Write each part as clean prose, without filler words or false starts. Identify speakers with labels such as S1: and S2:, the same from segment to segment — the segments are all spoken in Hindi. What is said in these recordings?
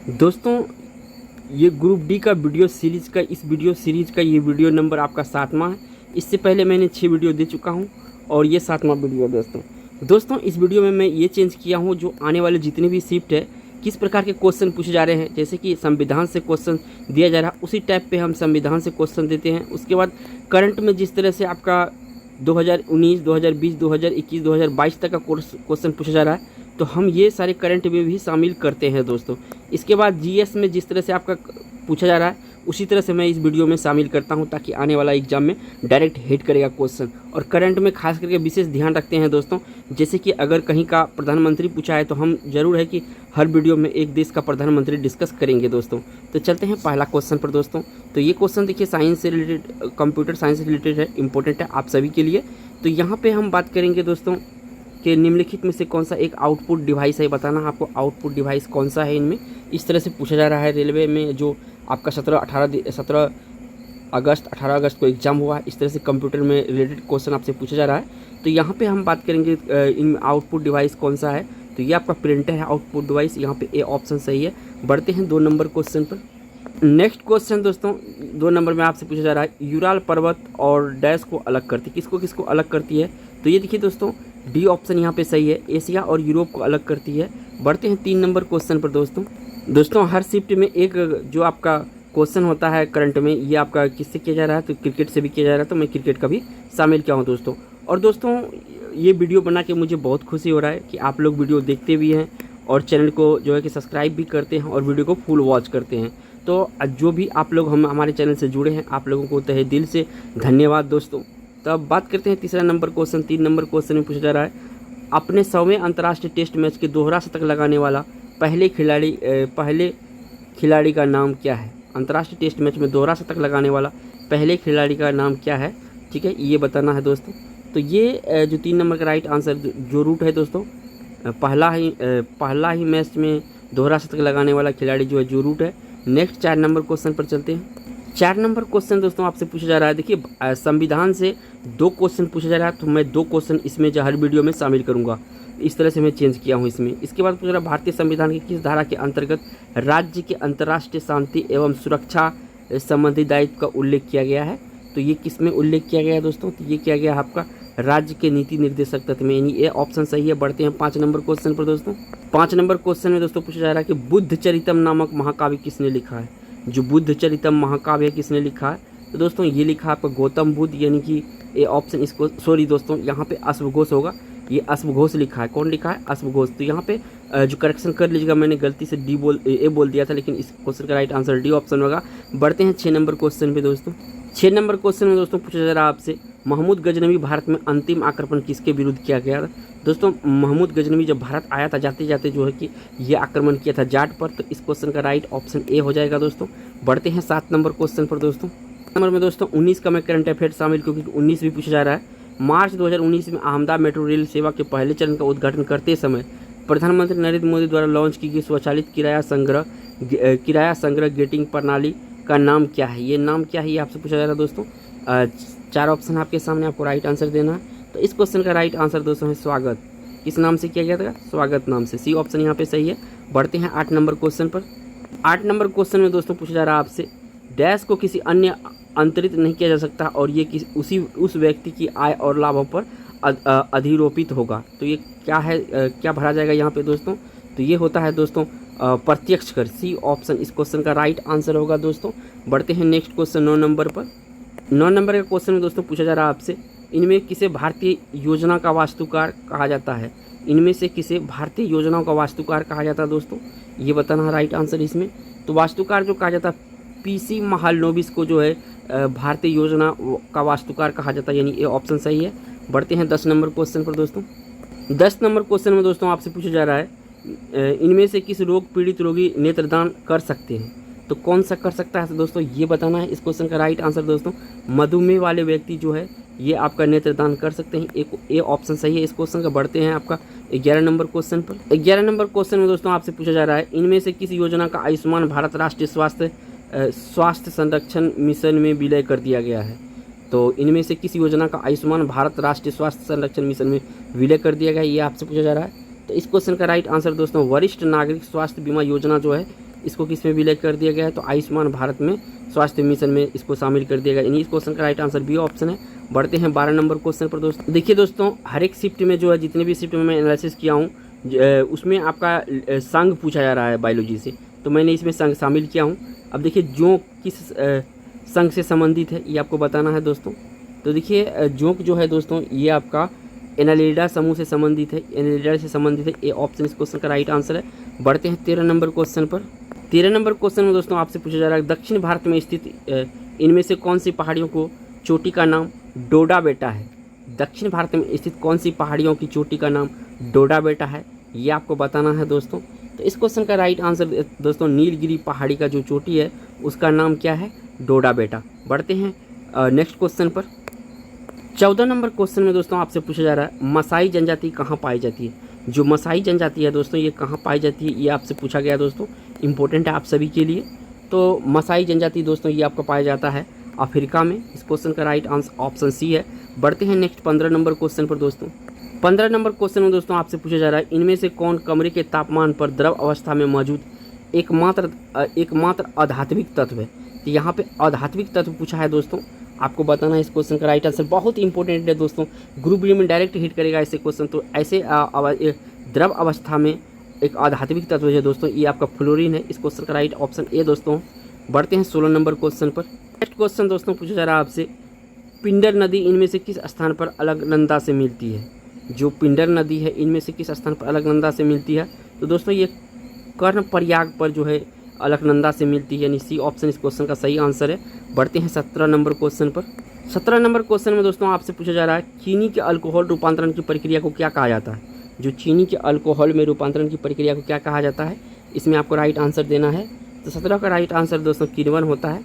S1: दोस्तों, ये ग्रुप डी का वीडियो सीरीज़ का ये वीडियो नंबर आपका 7वां है। इससे पहले मैंने 6 वीडियो दे चुका हूँ और ये 7वां वीडियो है दोस्तों इस वीडियो में मैं ये चेंज किया हूँ, जो आने वाले जितने भी शिफ्ट है किस प्रकार के क्वेश्चन पूछे जा रहे हैं। जैसे कि संविधान से क्वेश्चन दिया जा रहा है, उसी टाइप पे हम संविधान से क्वेश्चन देते हैं। उसके बाद करंट में जिस तरह से आपका 2019, 2020, 2021, 2022 तक का क्वेश्चन पूछा जा रहा है, तो हम ये सारे करंट में भी शामिल करते हैं दोस्तों। इसके बाद जीएस में जिस तरह से आपका पूछा जा रहा है, उसी तरह से मैं इस वीडियो में शामिल करता हूं, ताकि आने वाला एग्जाम में डायरेक्ट हिट करेगा क्वेश्चन। और करंट में खास करके विशेष ध्यान रखते हैं दोस्तों, जैसे कि अगर कहीं का प्रधानमंत्री पूछा है तो हम जरूर है कि हर वीडियो में एक देश का प्रधानमंत्री डिस्कस करेंगे दोस्तों। तो चलते हैं पहला क्वेश्चन पर दोस्तों। तो ये क्वेश्चन देखिए साइंस से रिलेटेड, कंप्यूटर साइंस से रिलेटेड है, इंपॉर्टेंट है आप सभी के लिए। तो यहाँ पर हम बात करेंगे दोस्तों कि निम्नलिखित में से कौन सा एक आउटपुट डिवाइस है, बताना है आपको आउटपुट डिवाइस कौन सा है इनमें। इस तरह से पूछा जा रहा है रेलवे में, जो आपका 17 अगस्त को एग्जाम हुआ है। इस तरह से कंप्यूटर में रिलेटेड क्वेश्चन आपसे पूछा जा रहा है। तो यहाँ पे हम बात करेंगे इन आउटपुट डिवाइस कौन सा है। तो ये आपका प्रिंटर है आउटपुट डिवाइस, यहाँ पे ए ऑप्शन सही है। बढ़ते हैं 2 नंबर क्वेश्चन पर। नेक्स्ट क्वेश्चन दोस्तों 2 नंबर में आपसे पूछा जा रहा है, यूराल पर्वत और डैश को अलग करती है, किसको अलग करती है। तो ये देखिए दोस्तों, डी ऑप्शन यहाँ पे सही है, एशिया और यूरोप को अलग करती है। बढ़ते हैं 3 नंबर क्वेश्चन पर दोस्तों हर शिफ्ट में एक जो आपका क्वेश्चन होता है करंट में, ये आपका किससे किया जा रहा है, तो क्रिकेट से भी किया जा रहा है। तो मैं क्रिकेट का भी शामिल किया हूँ दोस्तों। और दोस्तों ये वीडियो बना के मुझे बहुत खुशी हो रहा है कि आप लोग वीडियो देखते भी हैं और चैनल को जो है कि सब्सक्राइब भी करते हैं और वीडियो को फुल वॉच करते हैं। तो जो भी आप लोग हमारे चैनल से जुड़े हैं, आप लोगों को तहे दिल से धन्यवाद दोस्तों। तो अब बात करते हैं तीसरा नंबर क्वेश्चन। 3 नंबर क्वेश्चन में पूछा जा रहा है, अपने 100वें अंतर्राष्ट्रीय टेस्ट मैच के दोहरा शतक लगाने वाला पहले खिलाड़ी का नाम क्या है। अंतर्राष्ट्रीय टेस्ट मैच में दोहरा शतक लगाने वाला पहले खिलाड़ी का नाम क्या है, ठीक है, ये बताना है दोस्तों। तो ये जो 3 नंबर का राइट आंसर जो रूट है दोस्तों, पहला ही मैच में दोहरा शतक लगाने वाला खिलाड़ी जो है, जो रूट है। नेक्स्ट 4 नंबर क्वेश्चन पर चलते हैं। 4 नंबर क्वेश्चन दोस्तों आपसे पूछा जा रहा है, देखिए संविधान से 2 क्वेश्चन पूछा जा रहा है, तो मैं 2 क्वेश्चन इसमें जो हर वीडियो में शामिल करूंगा। इस तरह से मैं चेंज किया हूं इसमें। इसके बाद पूछ रहा है, भारतीय संविधान की किस धारा के अंतर्गत राज्य के अंतर्राष्ट्रीय शांति एवं सुरक्षा संबंधी दायित्व का उल्लेख किया गया है। तो ये किस में उल्लेख किया गया है दोस्तों, तो ये किया गया है आपका राज्य के नीति निर्देशक तत्व में, यानी ये ऑप्शन सही है। बढ़ते हैं 5 नंबर क्वेश्चन पर दोस्तों। 5 नंबर क्वेश्चन में दोस्तों पूछा जा रहा है कि बुद्ध चरितम नामक महाकाव्य किसने लिखा है। जो बुद्ध चरितम महाकाव्य किसने लिखा है, तो दोस्तों ये लिखा आपका गौतम बुद्ध, यानी कि ये ऑप्शन इसको, सॉरी दोस्तों यहाँ पे अश्वघोष होगा, ये अश्वघोष लिखा है। कौन लिखा है, अश्वघोष। तो यहाँ पे जो करेक्शन कर लीजिएगा, मैंने गलती से ए बोल दिया था, लेकिन इस क्वेश्चन का राइट आंसर डी ऑप्शन होगा। बढ़ते हैं 6 नंबर क्वेश्चन पे दोस्तों। 6 नंबर क्वेश्चन में दोस्तों पूछा जा रहा है आपसे, महमूद गजनवी भारत में अंतिम आक्रमण किसके विरुद्ध किया गया था। दोस्तों महमूद गजनवी जब भारत आया था, जाते जाते जो है कि ये आक्रमण किया था जाट पर। तो इस क्वेश्चन का राइट ऑप्शन ए हो जाएगा दोस्तों। बढ़ते हैं 7 नंबर क्वेश्चन पर दोस्तों। नंबर में दोस्तों 19 का मैं करंट अफेयर शामिल, क्योंकि 19 भी पूछा जा रहा है। मार्च 2019 में अहमदाबाद मेट्रो रेल सेवा के पहले चरण का उद्घाटन करते समय प्रधानमंत्री नरेंद्र मोदी द्वारा लॉन्च की गई स्वचालित किराया संग्रह गेटिंग प्रणाली का नाम क्या है। ये नाम क्या है, ये आपसे पूछा जा रहा है दोस्तों। 4 ऑप्शन आपके सामने, आपको राइट आंसर देना है। तो इस क्वेश्चन का राइट आंसर दोस्तों है स्वागत। किस नाम से किया गया था, स्वागत नाम से। सी ऑप्शन यहाँ पे सही है। बढ़ते हैं 8 नंबर क्वेश्चन पर। 8 नंबर क्वेश्चन में दोस्तों पूछा जा रहा है आपसे, डैश को किसी अन्य अंतरित नहीं किया जा सकता और ये उस व्यक्ति की आय और लाभों पर अधिरोपित होगा। तो ये क्या है, क्या भरा जाएगा यहाँ पे दोस्तों, तो ये होता है दोस्तों प्रत्यक्ष कर। सी ऑप्शन इस क्वेश्चन का राइट आंसर होगा दोस्तों। बढ़ते हैं नेक्स्ट क्वेश्चन 9 नंबर पर। 9 नंबर का क्वेश्चन में दोस्तों पूछा जा रहा है आपसे, इनमें किसे भारतीय योजना का वास्तुकार कहा जाता है। इनमें से किसे भारतीय योजनाओं का वास्तुकार कहा जाता है दोस्तों, ये बताना है राइट आंसर इसमें। तो वास्तुकार जो कहा जाता है, पीसी महालनोबिस को जो है भारतीय योजना का वास्तुकार कहा जाता है, यानी ये ऑप्शन सही है। बढ़ते हैं 10 नंबर क्वेश्चन पर दोस्तों। 10 नंबर क्वेश्चन में दोस्तों आपसे पूछा जा रहा है, इनमें से किस रोग पीड़ित रोगी नेत्रदान कर सकते हैं। तो कौन सा कर सकता है, तो दोस्तों ये बताना है। इस क्वेश्चन का राइट आंसर दोस्तों, मधुमेह वाले व्यक्ति जो है ये आपका नेत्रदान कर सकते हैं। ए ऑप्शन सही है इस क्वेश्चन का। बढ़ते हैं आपका 11 नंबर क्वेश्चन पर। 11 नंबर क्वेश्चन में दोस्तों आपसे पूछा जा रहा है, इनमें से किस योजना का आयुष्मान भारत राष्ट्रीय स्वास्थ्य संरक्षण मिशन में विलय कर दिया गया है। तो इनमें से किस योजना का आयुष्मान भारत राष्ट्रीय स्वास्थ्य संरक्षण मिशन में विलय कर दिया गया है, ये आपसे पूछा जा रहा है। तो इस क्वेश्चन का राइट आंसर दोस्तों, वरिष्ठ नागरिक स्वास्थ्य बीमा योजना जो है इसको किस में विलय कर दिया गया है, तो आयुष्मान भारत में स्वास्थ्य मिशन में इसको शामिल कर दिया गया। यानी इस क्वेश्चन का राइट आंसर बी ऑप्शन है। बढ़ते हैं 12 नंबर क्वेश्चन पर दोस्तों। देखिए दोस्तों, हर एक शिफ्ट में जो है, जितने भी शिफ्ट में मैं एनालिसिस किया हूँ उसमें आपका संघ पूछा जा रहा है बायोलॉजी से, तो मैंने इसमें संघ शामिल किया हूँ। अब देखिए जोंक किस संघ से संबंधित है ये आपको बताना है दोस्तों। तो देखिए जोंक जो है दोस्तों ये आपका एनालिडा समूह से संबंधित है, एनालिडा से संबंधित है। ए ऑप्शन इस क्वेश्चन का राइट आंसर है। बढ़ते हैं 13 नंबर क्वेश्चन पर। 13 नंबर क्वेश्चन में दोस्तों आपसे पूछा जा रहा है, दक्षिण भारत में स्थित इनमें से कौन सी पहाड़ियों को चोटी का नाम डोडा बेटा है। दक्षिण भारत में स्थित कौन सी पहाड़ियों की चोटी का नाम डोडा बेटा है, ये आपको बताना है दोस्तों। तो इस क्वेश्चन का राइट आंसर दोस्तों नीलगिरी पहाड़ी का जो चोटी है उसका नाम क्या है, डोडा बेटा। बढ़ते हैं नेक्स्ट क्वेश्चन पर। 14 नंबर क्वेश्चन में दोस्तों आपसे पूछा जा रहा है, मसाई जनजाति कहाँ पाई जाती है। जो मसाई जनजाति है दोस्तों ये कहाँ पाई जाती है, ये आपसे पूछा गया दोस्तों, इंपॉर्टेंट है आप सभी के लिए। तो मसाई जनजाति दोस्तों ये आपको पाया जाता है अफ्रीका में। इस क्वेश्चन का राइट आंसर ऑप्शन सी है। बढ़ते हैं नेक्स्ट 15 नंबर क्वेश्चन पर दोस्तों। 15 नंबर क्वेश्चन में दोस्तों आपसे पूछा जा रहा है, इनमें से कौन कमरे के तापमान पर द्रव अवस्था में मौजूद एकमात्र आध्यात्मिक तत्व है। तो यहाँ पे आध्यात्मिक तत्व पूछा है दोस्तों, आपको बताना है इस क्वेश्चन का राइट आंसर। बहुत इंपॉर्टेंट है दोस्तों, ग्रुप बी में डायरेक्ट हिट करेगा ऐसे क्वेश्चन। तो ऐसे द्रव अवस्था में एक आध्यात्मिक तत्व है दोस्तों, ये आपका फ्लोरीन है। इस क्वेश्चन का राइट ऑप्शन ए दोस्तों। बढ़ते हैं 16 नंबर क्वेश्चन पर। नेक्स्ट क्वेश्चन दोस्तों पूछा जा रहा है आपसे, पिंडर नदी इनमें से किस स्थान पर अलकनंदा से मिलती है। जो पिंडर नदी है इनमें से किस स्थान पर अलकनंदा से मिलती है, तो दोस्तों ये कर्णप्रयाग पर जो है अलकनंदा से मिलती है। यानी सी ऑप्शन इस क्वेश्चन का सही आंसर है। बढ़ते हैं 17 नंबर क्वेश्चन पर। 17 नंबर क्वेश्चन में दोस्तों आपसे पूछा जा रहा है, चीनी के अल्कोहल रूपांतरण की प्रक्रिया को क्या कहा जाता है। जो चीनी के अल्कोहल में रूपांतरण की प्रक्रिया को क्या कहा जाता है, इसमें आपको राइट आंसर देना है। तो 17 का राइट आंसर दोस्तों किण्वन होता है।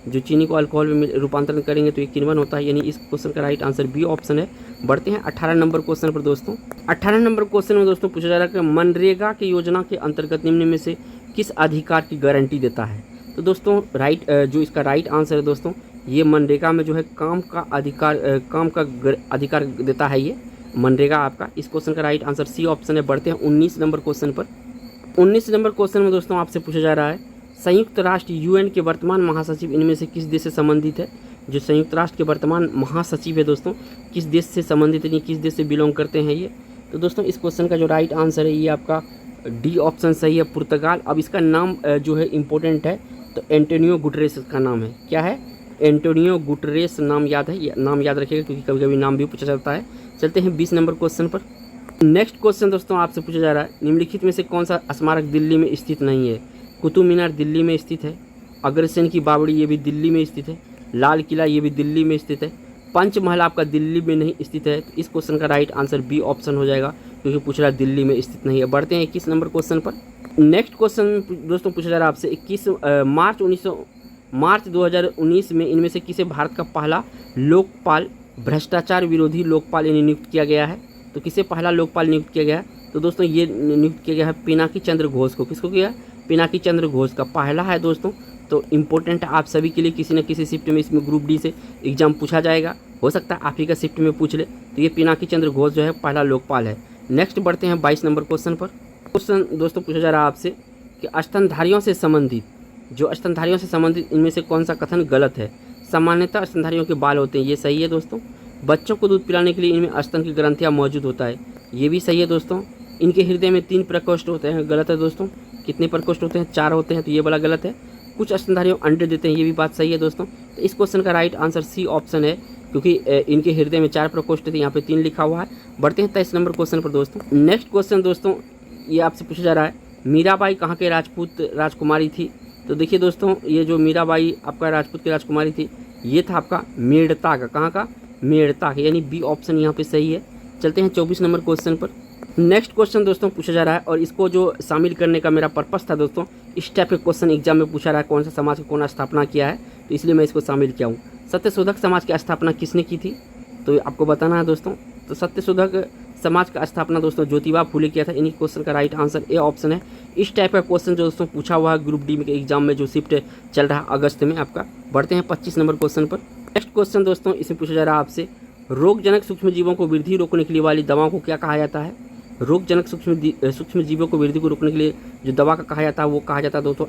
S1: जो चीनी को अल्कोहल में रूपांतरण करेंगे तो ये किण्वन होता है। यानी इस क्वेश्चन का राइट आंसर बी ऑप्शन है। बढ़ते हैं 18 नंबर क्वेश्चन पर दोस्तों। 18 नंबर क्वेश्चन में दोस्तों पूछा जा रहा है कि मनरेगा की योजना के अंतर्गत निम्न में से किस अधिकार की गारंटी देता है। तो दोस्तों जो इसका राइट आंसर है दोस्तों, ये मनरेगा में जो है काम का अधिकार देता है ये मनरेगा आपका। इस क्वेश्चन का राइट आंसर सी ऑप्शन है। बढ़ते हैं 19 नंबर क्वेश्चन पर। 19 नंबर क्वेश्चन में दोस्तों आपसे पूछा जा रहा है, संयुक्त राष्ट्र यूएन के वर्तमान महासचिव इनमें से किस देश से संबंधित है। जो संयुक्त राष्ट्र के वर्तमान महासचिव है दोस्तों, किस देश से संबंधित है, किस देश से बिलोंग करते हैं ये। तो दोस्तों इस क्वेश्चन का जो राइट आंसर है ये आपका डी ऑप्शन सही है, पुर्तगाल। अब इसका नाम जो है इम्पोर्टेंट है, तो एंटोनियो गुटरेस का नाम है। क्या है, एंटोनियो गुटरेस नाम याद है, ये नाम याद रखिएगा क्योंकि कभी कभी नाम भी पूछा जाता है। चलते हैं 20 नंबर क्वेश्चन पर। नेक्स्ट क्वेश्चन दोस्तों आपसे पूछा जा रहा है, निम्नलिखित में से कौन सा स्मारक दिल्ली में स्थित नहीं है। कुतुब मीनार दिल्ली में स्थित है, अग्रसेन की बावड़ी ये भी दिल्ली में स्थित है, लाल किला ये भी दिल्ली में स्थित है, पंचमहल आपका दिल्ली में नहीं स्थित है। तो इस क्वेश्चन का राइट आंसर बी ऑप्शन हो जाएगा क्योंकि पूछ रहा है दिल्ली में स्थित नहीं है। बढ़ते हैं 21 नंबर क्वेश्चन पर। नेक्स्ट क्वेश्चन दोस्तों पूछा जा रहा है आपसे, 21 मार्च 2019 में इनमें से किसे भारत का पहला लोकपाल, भ्रष्टाचार विरोधी लोकपाल यानी नियुक्त किया गया है। तो किसे पहला लोकपाल नियुक्त किया गया है, तो दोस्तों ये नियुक्त किया गया है पिनाकी चंद्र घोष को। किसको किया, पिनाकी चंद्र घोष का पहला है दोस्तों। तो इम्पोर्टेंट है आप सभी के लिए, किसी न किसी शिफ्ट में इसमें ग्रुप डी से एग्जाम पूछा जाएगा, हो सकता है आप ही का शिफ्ट में पूछ ले। तो ये पिनाकी चंद्र घोष जो है पहला लोकपाल है। नेक्स्ट बढ़ते हैं 22 नंबर क्वेश्चन पर। क्वेश्चन दोस्तों पूछा जा रहा है आपसे कि स्तनधारियों से संबंधित, जो स्तनधारियों से संबंधित इनमें से कौन सा कथन गलत है। सामान्यतः स्तनधारियों के बाल होते हैं, ये सही है दोस्तों। बच्चों को दूध पिलाने के लिए इनमें स्तन की ग्रंथियाँ मौजूद होता है, ये भी सही है दोस्तों। इनके हृदय में 3 प्रकोष्ठ होते हैं, गलत है दोस्तों। कितने प्रकोष्ठ होते हैं, 4 होते हैं, तो ये वाला गलत है। कुछ स्तनधारियों अंडे देते हैं, ये भी बात सही है दोस्तों। तो इस क्वेश्चन का राइट आंसर सी ऑप्शन है क्योंकि इनके हृदय में 4 प्रकोष्ठ थे, यहाँ पे 3 लिखा हुआ है। बढ़ते हैं 23 नंबर क्वेश्चन पर दोस्तों। नेक्स्ट क्वेश्चन दोस्तों ये आपसे पूछा जा रहा है, मीराबाई कहाँ के राजपूत राजकुमारी थी। तो देखिए दोस्तों, ये जो मीराबाई आपका राजपूत की राजकुमारी थी, ये था आपका मेड़ता का। कहाँ का, मेड़ता का, यानी बी ऑप्शन यहाँ पे सही है। चलते हैं 24 नंबर क्वेश्चन पर। नेक्स्ट क्वेश्चन दोस्तों पूछा जा रहा है, और इसको जो शामिल करने का मेरा पर्पस था दोस्तों, इस टाइप के क्वेश्चन एग्जाम में पूछा रहा है, कौन सा समाज की कौन स्थापना किया है, तो इसलिए मैं इसको शामिल किया हूँ। सत्यशोधक समाज की स्थापना किसने की थी, तो आपको बताना है दोस्तों। तो सत्यशोधक समाज का स्थापना दोस्तों ज्योतिबा फूले किया था। इन्हीं क्वेश्चन का राइट आंसर ए ऑप्शन है। इस टाइप का क्वेश्चन जो दोस्तों पूछा हुआ है ग्रुप डी में के एग्जाम में, जो शिफ्ट चल रहा है अगस्त में आपका। बढ़ते हैं 25 नंबर क्वेश्चन पर। नेक्स्ट क्वेश्चन दोस्तों इसमें पूछा जा रहा है आपसे, रोगजनक सूक्ष्म जीवों को वृद्धि रोकने के लिए वाली दवाओं को क्या कहा जाता है। रोगजनक सूक्ष्म जीवों को वृद्धि को रोकने के लिए जो दवा का कहा जाता है वो कहा जाता है दोस्तों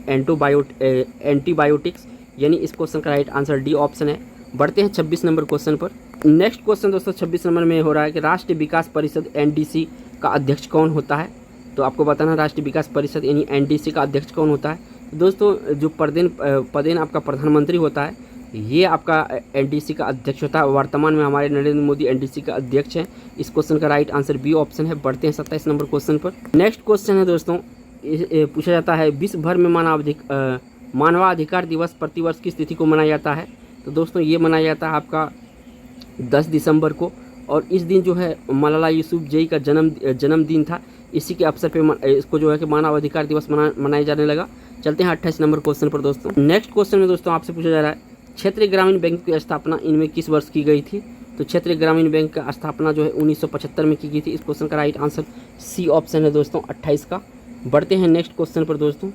S1: एंटीबायोटिक्स, यानी इस क्वेश्चन का राइट आंसर डी ऑप्शन है। बढ़ते हैं 26 नंबर क्वेश्चन पर। नेक्स्ट क्वेश्चन दोस्तों 26 नंबर में हो रहा है कि राष्ट्रीय विकास परिषद एनडीसी का अध्यक्ष कौन होता है। तो आपको बताना राष्ट्रीय विकास परिषद यानी एनडीसी का अध्यक्ष कौन होता है। दोस्तों जो पदेन आपका प्रधानमंत्री होता है, ये आपका एनडीसी का अध्यक्ष होता है। वर्तमान में हमारे नरेंद्र मोदी एनडीसी का अध्यक्ष हैं। इस क्वेश्चन का राइट आंसर बी ऑप्शन है। बढ़ते हैं 27 नंबर क्वेश्चन पर। नेक्स्ट क्वेश्चन है दोस्तों, पूछा जाता है विश्व भर में मानवाधिकार दिवस प्रतिवर्ष किस तिथि को मनाया जाता है। तो दोस्तों ये मनाया जाता है आपका 10 दिसंबर को, और इस दिन जो है मलाला यूसुफजई का जन्मदिन था। इसी के अवसर पे इसको जो है कि मानवाधिकार दिवस मनाया जाने लगा। चलते हैं 28 नंबर क्वेश्चन पर दोस्तों। नेक्स्ट क्वेश्चन में दोस्तों आपसे पूछा जा रहा है क्षेत्रीय ग्रामीण बैंक की स्थापना इनमें किस वर्ष की गई थी। तो क्षेत्रीय ग्रामीण बैंक का स्थापना जो है 1975 में की गई थी। इस क्वेश्चन का राइट आंसर सी ऑप्शन है दोस्तों 28 का। बढ़ते हैं नेक्स्ट क्वेश्चन पर दोस्तों।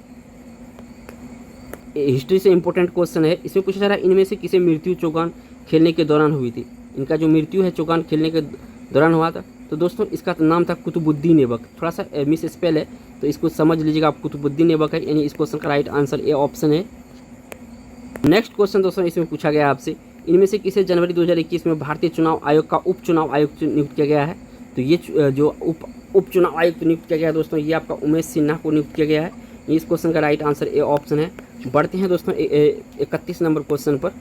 S1: हिस्ट्री से इंपॉर्टेंट क्वेश्चन है। इसमें पूछा जा रहा है इनमें से किसे मृत्यु चौगान खेलने के दौरान हुई थी। इनका जो मृत्यु है चौगान खेलने के दौरान हुआ था। तो दोस्तों इसका नाम था कुतुबुद्दीन ऐबक। थोड़ा सा मिस स्पेल है तो इसको समझ लीजिएगा आप, कुतुबुद्दीन ऐबक है, यानी इस क्वेश्चन का राइट आंसर ए ऑप्शन है। नेक्स्ट क्वेश्चन दोस्तों इसमें पूछा गया आपसे इनमें से किसे जनवरी 2021 में भारतीय चुनाव आयोग का उप चुनाव आयुक्त नियुक्त किया गया है। तो ये जो उप चुनाव आयुक्त नियुक्त किया गया है दोस्तों, ये आपका उमेश सिन्हा को नियुक्त किया गया है। इस क्वेश्चन का राइट आंसर ए ऑप्शन है। बढ़ते हैं दोस्तों 31 नंबर क्वेश्चन पर।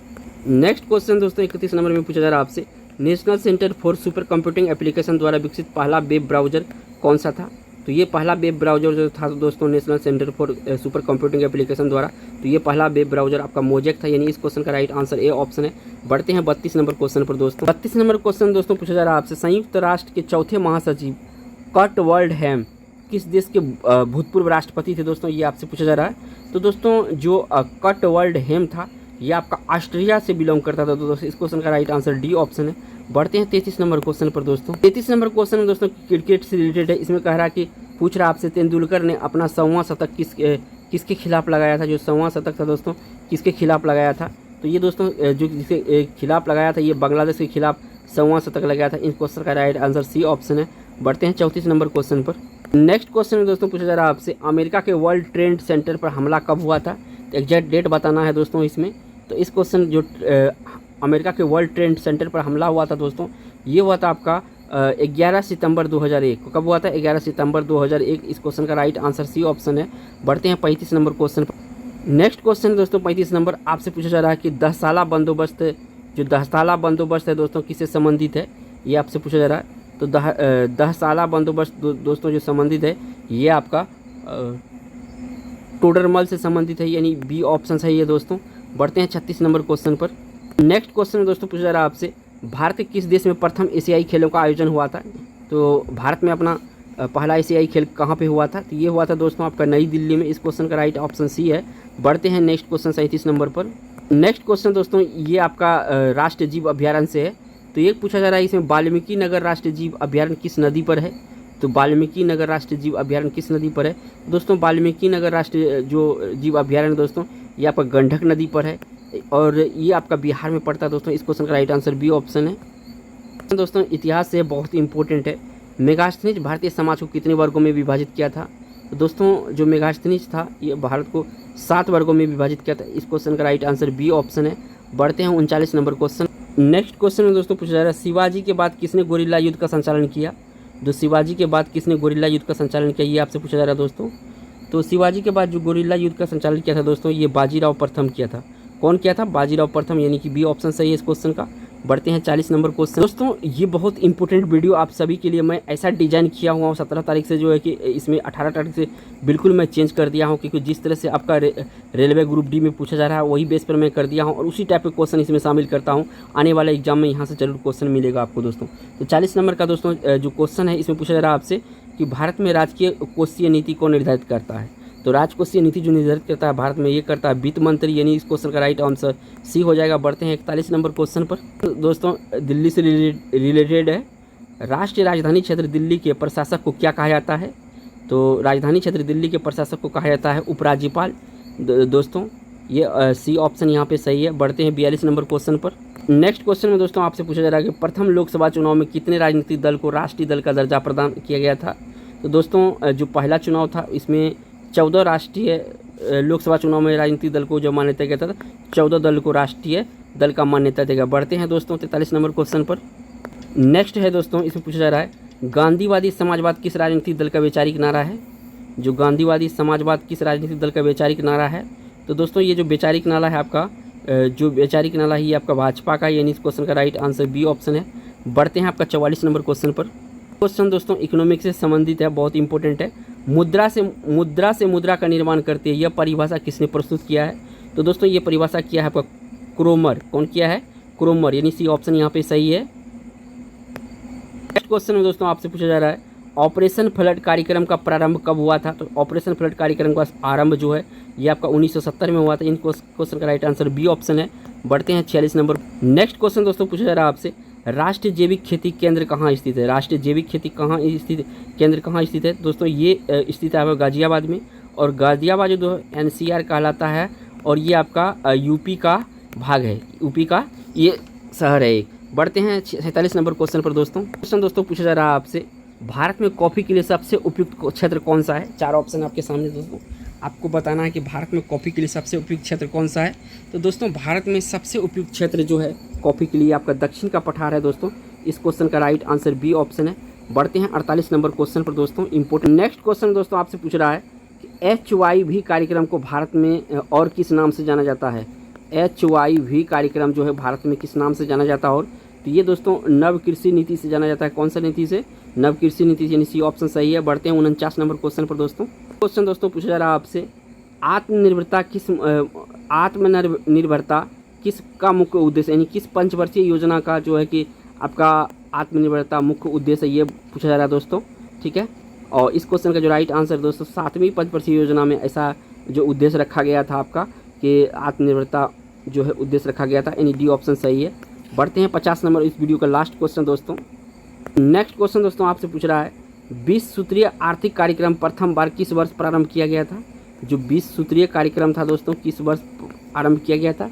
S1: नेक्स्ट क्वेश्चन दोस्तों 31 नंबर में पूछा जा रहा है आपसे national centre for super computing application द्वारा विकसित पहला वेब ब्राउजर कौन सा था। तो ये पहला वेब ब्राउजर जो था दोस्तों national centre for super computing application द्वारा, तो ये पहला वेब ब्राउजर आपका मोजेक था, यानी इस क्वेश्चन का राइट आंसर ए ऑप्शन है। बढ़ते हैं 32 नंबर क्वेश्चन पर दोस्तों। 32 नंबर क्वेश्चन दोस्तों पूछा जा रहा है आपसे संयुक्त राष्ट्र के चौथे महासचिव कर्ट वाल्डहैम किस देश के भूतपूर्व राष्ट्रपति थे। दोस्तों ये आपसे पूछा जा रहा है। तो दोस्तों जो कर्ट वाल्डहैम था ये आपका ऑस्ट्रिया से बिलोंग करता था। तो दोस्तों इस क्वेश्चन का राइट आंसर डी ऑप्शन है। बढ़ते हैं 33 नंबर क्वेश्चन पर दोस्तों। 33 नंबर क्वेश्चन में दोस्तों क्रिकेट से रिलेटेड है। इसमें कह रहा है कि पूछ रहा आपसे तेंदुलकर ने अपना 100वां शतक किसके खिलाफ लगाया था। जो 100वां शतक था दोस्तों किसके खिलाफ लगाया था। तो ये दोस्तों जो जिसके खिलाफ लगाया था ये बांग्लादेश के खिलाफ 100वां शतक लगाया था। इस क्वेश्चन का राइट आंसर सी ऑप्शन है। बढ़ते हैं 34 नंबर क्वेश्चन पर। नेक्स्ट क्वेश्चन में दोस्तों पूछा जा रहा है आपसे अमेरिका के वर्ल्ड ट्रेड सेंटर पर हमला कब हुआ था। तो एग्जैक्ट डेट बताना है दोस्तों इसमें। तो इस क्वेश्चन जो अमेरिका के वर्ल्ड ट्रेड सेंटर पर हमला हुआ था दोस्तों, ये हुआ था आपका 11 सितंबर 2001 को। कब हुआ था 11 सितंबर 2001। इस क्वेश्चन का राइट आंसर सी ऑप्शन है। बढ़ते हैं 35 नंबर क्वेश्चन पर। नेक्स्ट क्वेश्चन दोस्तों 35 नंबर आपसे पूछा जा रहा है कि दहसाला बंदोबस्त है दोस्तों किससे संबंधित है। ये आपसे पूछा जा रहा है। तो दहसाला बंदोबस्त दोस्तों जो संबंधित है ये आपका टोडरमल से संबंधित है, यानी बी ऑप्शन सही है दोस्तों। बढ़ते हैं 36 नंबर क्वेश्चन पर। नेक्स्ट क्वेश्चन में दोस्तों पूछा जा रहा है आपसे भारत के किस देश में प्रथम एशियाई खेलों का आयोजन हुआ था। तो भारत में अपना पहला एशियाई खेल कहाँ पे हुआ था। तो ये हुआ था दोस्तों आपका नई दिल्ली में। इस क्वेश्चन का राइट ऑप्शन सी है। बढ़ते हैं नेक्स्ट क्वेश्चन 37 नंबर पर। नेक्स्ट क्वेश्चन दोस्तों ये आपका राष्ट्रीय जीव अभ्यारण्य से है। तो ये पूछा जा रहा है इसमें वाल्मीकि नगर राष्ट्रीय जीव अभ्यारण्य किस नदी पर है। तो वाल्मीकि नगर राष्ट्रीय जीव अभ्यारण्य किस नदी पर है। दोस्तों वाल्मीकि नगर राष्ट्रीय जो जीव अभ्यारण्य दोस्तों ये आपका गंडक नदी पर है और ये आपका बिहार में पड़ता है दोस्तों। इस क्वेश्चन का राइट आंसर बी ऑप्शन है। दोस्तों इतिहास से बहुत इंपॉर्टेंट है। मेगास्थनीज भारतीय समाज को कितने वर्गों में विभाजित किया था। तो दोस्तों जो मेगास्थनीज था ये भारत को 7 वर्गों में विभाजित किया था। इस क्वेश्चन का राइट आंसर बी ऑप्शन है। बढ़ते हैं 39 नंबर क्वेश्चन। नेक्स्ट क्वेश्चन में दोस्तों पूछा जा रहा है शिवाजी के बाद किसने गोरिल्ला युद्ध का संचालन किया। जो शिवाजी के बाद किसने गोरिल्ला युद्ध का संचालन किया ये आपसे पूछा जा रहा है दोस्तों। तो शिवाजी के बाद जो गोरिल्ला युद्ध का संचालन किया था दोस्तों ये बाजीराव प्रथम किया था। कौन किया था बाजीराव प्रथम, यानी कि बी ऑप्शन सही है इस क्वेश्चन का। बढ़ते हैं 40 नंबर क्वेश्चन। दोस्तों ये बहुत इंपॉर्टेंट वीडियो आप सभी के लिए मैं ऐसा डिजाइन किया हुआ हूँ 17 तारीख से जो है कि इसमें 18 तारीख से बिल्कुल मैं चेंज कर दिया हूँ, क्योंकि जिस तरह से आपका रेलवे ग्रुप डी में पूछा जा रहा है वही बेस पर मैं कर दिया हूँ और उसी टाइप के क्वेश्चन इसमें शामिल करता हूँ। आने वाले एग्जाम में यहाँ से जरूर क्वेश्चन मिलेगा आपको दोस्तों। तो 40 नंबर का दोस्तों जो क्वेश्चन है इसमें पूछा जा रहा है आपसे कि भारत में राजकीय कोषीय नीति को निर्धारित करता है। तो राजकोषीय नीति जो निर्धारित करता है भारत में ये करता है वित्त मंत्री, यानी इस क्वेश्चन का राइट आंसर सी हो जाएगा। बढ़ते हैं 41 नंबर क्वेश्चन पर। तो दोस्तों दिल्ली से रिलेटेड है। राष्ट्रीय राजधानी क्षेत्र दिल्ली के प्रशासक को क्या कहा जाता है। तो राजधानी क्षेत्र दिल्ली के प्रशासक को कहा जाता है उपराज्यपाल। दोस्तों ये सी ऑप्शन यहाँ पे सही है। बढ़ते हैं 42 नंबर क्वेश्चन पर। नेक्स्ट क्वेश्चन में दोस्तों आपसे पूछा जा रहा है कि प्रथम लोकसभा चुनाव में कितने राजनीतिक दल को राष्ट्रीय दल का दर्जा प्रदान किया गया था। तो दोस्तों जो पहला चुनाव था इसमें 14 राष्ट्रीय लोकसभा चुनाव में राजनीतिक दल को जो मान्यता दिया था 14 दल को राष्ट्रीय दल का मान्यता देगा। बढ़ते हैं दोस्तों 43 नंबर क्वेश्चन पर। नेक्स्ट है दोस्तों, इसमें पूछा जा रहा है गांधीवादी समाजवाद किस राजनीतिक दल का वैचारिक नारा है। जो गांधीवादी समाजवाद किस राजनीतिक दल का वैचारिक नारा है। तो दोस्तों ये जो वैचारिक नारा है आपका, जो वैचारिक नारा है ये आपका भाजपा का, यानी इस क्वेश्चन का राइट आंसर बी ऑप्शन है। बढ़ते हैं आपका 44 नंबर क्वेश्चन पर। क्वेश्चन दोस्तों इकोनॉमिक्स से संबंधित है, बहुत इंपॉर्टेंट है। मुद्रा से मुद्रा का निर्माण करते हैं, यह परिभाषा किसने प्रस्तुत किया है। तो दोस्तों ये परिभाषा किया है आपका क्रोमर। कौन किया है? क्रोमर, यानी सी ऑप्शन यहाँ पे सही है। नेक्स्ट क्वेश्चन में दोस्तों आपसे पूछा जा रहा है ऑपरेशन फ्लड कार्यक्रम का प्रारंभ कब हुआ था। तो ऑपरेशन फ्लड कार्यक्रम का आरंभ जो है ये आपका 1970 में हुआ था। इन क्वेश्चन का राइट आंसर बी ऑप्शन है। बढ़ते हैं 46 नंबर। नेक्स्ट क्वेश्चन दोस्तों पूछा जा रहा है आपसे राष्ट्रीय जैविक खेती केंद्र कहाँ स्थित है। राष्ट्रीय जैविक खेती केंद्र कहाँ स्थित है। दोस्तों ये स्थित है आपका गाजियाबाद में, और गाजियाबाद जो NCR कहलाता है, और ये आपका यूपी का भाग है, यूपी का ये शहर है एक। बढ़ते हैं 47 नंबर क्वेश्चन पर दोस्तों। क्वेश्चन दोस्तों पूछा जा रहा है आपसे भारत में कॉफ़ी के लिए सबसे उपयुक्त क्षेत्र कौन सा है। 4 ऑप्शन आपके सामने दोस्तों, आपको बताना है कि भारत में कॉफ़ी के लिए सबसे उपयुक्त क्षेत्र कौन सा है। तो दोस्तों भारत में सबसे उपयुक्त क्षेत्र जो है कॉफ़ी के लिए आपका दक्षिण का पठार है दोस्तों। इस क्वेश्चन का राइट आंसर बी ऑप्शन है। बढ़ते हैं 48 नंबर क्वेश्चन पर दोस्तों, इंपोर्टेंट। नेक्स्ट क्वेश्चन दोस्तों आपसे पूछ रहा है कि HYV कार्यक्रम को भारत में और किस नाम से जाना जाता है। HYV कार्यक्रम जो है भारत में किस नाम से जाना जाता है। और तो ये दोस्तों नव कृषि नीति से जाना जाता है। कौन सा नीति से? नव कृषि नीति, यानी सी ऑप्शन सही है। बढ़ते हैं 49 नंबर क्वेश्चन पर दोस्तों। क्वेश्चन दोस्तों पूछा जा रहा है आपसे आत्मनिर्भरता किसका मुख्य उद्देश्य, यानी किस पंचवर्षीय योजना का जो है कि आपका आत्मनिर्भरता मुख्य उद्देश्य, ये पूछा जा रहा है दोस्तों। ठीक है, और इस क्वेश्चन का जो राइट आंसर दोस्तों 7वीं पंचवर्षीय योजना में ऐसा जो उद्देश्य रखा गया था आपका कि आत्मनिर्भरता जो है उद्देश्य रखा गया था, यानी डी ऑप्शन सही है। बढ़ते हैं 50 नंबर इस वीडियो का लास्ट क्वेश्चन दोस्तों। नेक्स्ट क्वेश्चन दोस्तों आपसे पूछ रहा है 20 सूत्रीय आर्थिक कार्यक्रम प्रथम बार किस वर्ष प्रारंभ किया गया था। जो 20 सूत्रीय कार्यक्रम था दोस्तों किस वर्ष आरंभ किया गया था।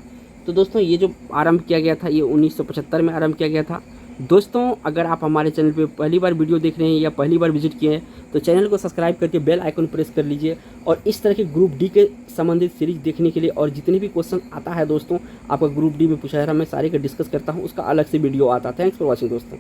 S1: तो दोस्तों ये जो आरंभ किया गया था ये 1975 में आरंभ किया गया था। दोस्तों अगर आप हमारे चैनल पे पहली बार वीडियो देख रहे हैं या पहली बार विजिट किए हैं तो चैनल को सब्सक्राइब करके बेल आइकन प्रेस कर लीजिए, और इस तरह के ग्रुप डी के संबंधित सीरीज देखने के लिए और जितने भी क्वेश्चन आता है दोस्तों आपका ग्रुप डी में पूछा जा रहा है, मैं सारे का डिस्कस करता हूँ, उसका अलग से वीडियो आता है। थैंक्स फॉर वॉचिंग दोस्तों।